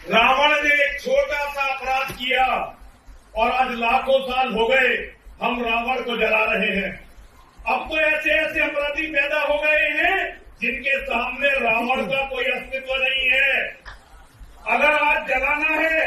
रावण ने एक छोटा सा अपराध किया और आज लाखों साल हो गए हम रावण को जला रहे हैं। अब तो ऐसे ऐसे अपराधी पैदा हो गए हैं जिनके सामने रावण का कोई अस्तित्व नहीं है। अगर आज जलाना है,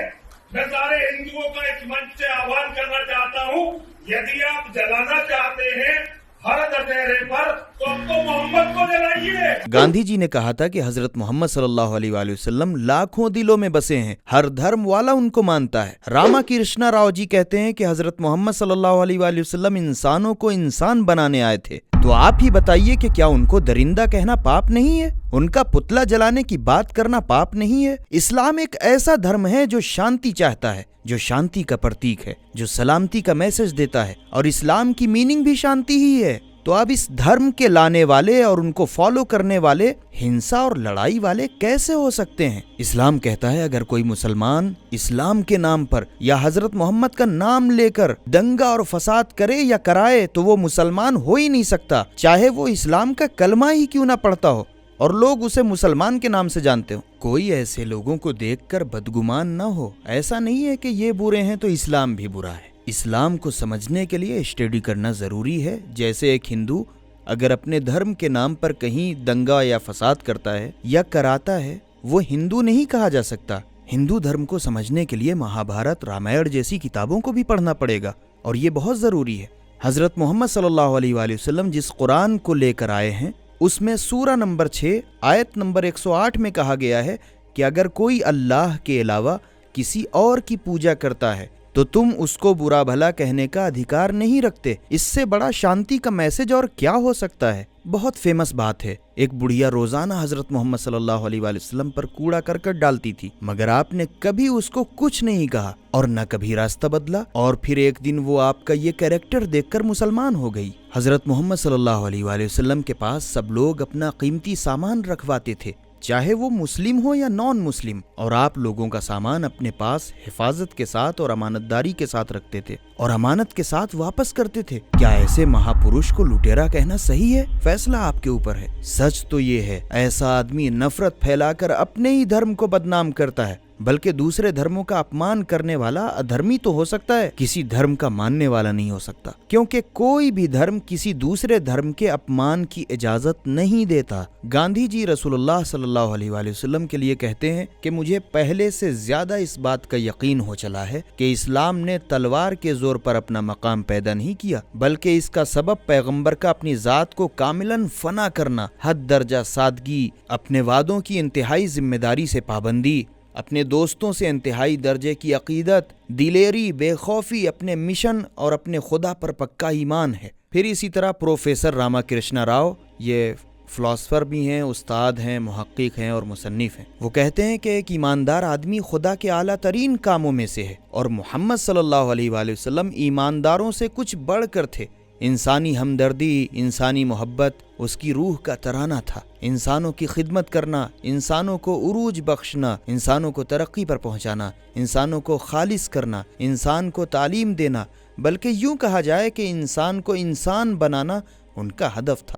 मैं सारे हिंदुओं का इस मंच से आह्वान करना चाहता हूं, यदि आप जलाना चाहते हैं हर दशहरे पर तो अब तो मोहम्मद को जलाइए। गांधी जी ने कहा था कि हजरत मोहम्मद सल्लल्लाहु अलैहि वसल्लम लाखों दिलों में बसे हैं, हर धर्म वाला उनको मानता है। रामा कृष्णा राव जी कहते हैं कि हजरत मोहम्मद सल्लल्लाहु अलैहि वसल्लम इंसानों को इंसान बनाने आए थे। तो आप ही बताइए कि क्या उनको दरिंदा कहना पाप नहीं है? उनका पुतला जलाने की बात करना पाप नहीं है? इस्लाम एक ऐसा धर्म है जो शांति चाहता है, जो शांति का प्रतीक है, जो सलामती का मैसेज देता है, और इस्लाम की मीनिंग भी शांति ही है। तो अब इस धर्म के लाने वाले और उनको फॉलो करने वाले हिंसा और लड़ाई वाले कैसे हो सकते हैं? इस्लाम कहता है अगर कोई मुसलमान इस्लाम के नाम पर या हजरत मोहम्मद का नाम लेकर दंगा और फसाद करे या कराए तो वो मुसलमान हो ही नहीं सकता, चाहे वो इस्लाम का कलमा ही क्यों ना पढ़ता हो और लोग उसे मुसलमान के नाम से जानते हो। कोई ऐसे लोगों को देखकर बदगुमान न हो। ऐसा नहीं है कि ये बुरे हैं तो इस्लाम भी बुरा है। इस्लाम को समझने के लिए स्टडी करना जरूरी है। जैसे एक हिंदू अगर अपने धर्म के नाम पर कहीं दंगा या फसाद करता है या कराता है, वो हिंदू नहीं कहा जा सकता। हिंदू धर्म को समझने के लिए महाभारत, रामायण जैसी किताबों को भी पढ़ना पड़ेगा और ये बहुत जरूरी है। हजरत मोहम्मद सल्लल्लाहु अलैहि वसल्लम जिस कुरान को लेकर आए हैं उसमें सूरा नंबर 6 आयत नंबर 108 में कहा गया है कि अगर कोई अल्लाह के अलावा किसी और की पूजा करता है तो तुम उसको बुरा भला कहने का अधिकार नहीं रखते। इससे बड़ा शांति का मैसेज और क्या हो सकता है? बहुत फेमस बात है। एक बुढ़िया रोजाना हजरत मोहम्मद सल्लल्लाहु अलैहि वसल्लम पर कूड़ा करकट डालती थी, मगर आपने कभी उसको कुछ नहीं कहा और न कभी रास्ता बदला, और फिर एक दिन वो आपका ये कैरेक्टर देखकर मुसलमान हो गई। हजरत मोहम्मद सल्लल्लाहु अलैहि वसल्लम के पास सब लोग अपना कीमती सामान रखवाते थे, चाहे वो मुस्लिम हो या नॉन मुस्लिम, और आप लोगों का सामान अपने पास हिफाजत के साथ और अमानतदारी के साथ रखते थे और अमानत के साथ वापस करते थे। क्या ऐसे महापुरुष को लुटेरा कहना सही है? फैसला आपके ऊपर है। सच तो ये है, ऐसा आदमी नफरत फैलाकर अपने ही धर्म को बदनाम करता है, बल्कि दूसरे धर्मों का अपमान करने वाला अधर्मी तो हो सकता है, किसी धर्म का मानने वाला नहीं हो सकता, क्योंकि कोई भी धर्म किसी दूसरे धर्म के अपमान की इजाजत नहीं देता। गांधी जी रसूलुल्लाह सल्लल्लाहु अलैहि वसल्लम के लिए कहते हैं कि मुझे पहले से ज्यादा इस बात का यकीन हो चला है कि इस्लाम ने तलवार के जोर पर अपना मकाम पैदा नहीं किया, बल्कि इसका सबब पैगंबर का अपनी जात को कामिलन फना करना, हद दर्जा सादगी, अपने वादों की इंतहाई जिम्मेदारी से पाबंदी, अपने दोस्तों से इंतहाई दर्जे की अकीदत, दिलेरी, बेखौफी, अपने मिशन और अपने खुदा पर पक्का ईमान है। फिर इसी तरह प्रोफेसर रामा कृष्णा राव, ये फिलोसफर भी हैं, उस्ताद हैं, मुहक्किक हैं और मुसन्निफ हैं, वो कहते हैं कि एक ईमानदार आदमी खुदा के आला तरीन कामों में से है और मोहम्मद सल्लल्लाहु अलैहि वसल्लम ईमानदारों से कुछ बढ़कर थे। इंसानी हमदर्दी, इंसानी मोहब्बत उसकी रूह का तराना था। इंसानों की खिदमत करना, इंसानों को उरूज बख्शना, इंसानों को तरक्की पर पहुंचाना, इंसानों को खालिस करना, इंसान को तालीम देना, बल्कि यूं कहा जाए कि इंसान को इंसान बनाना उनका हदफ था।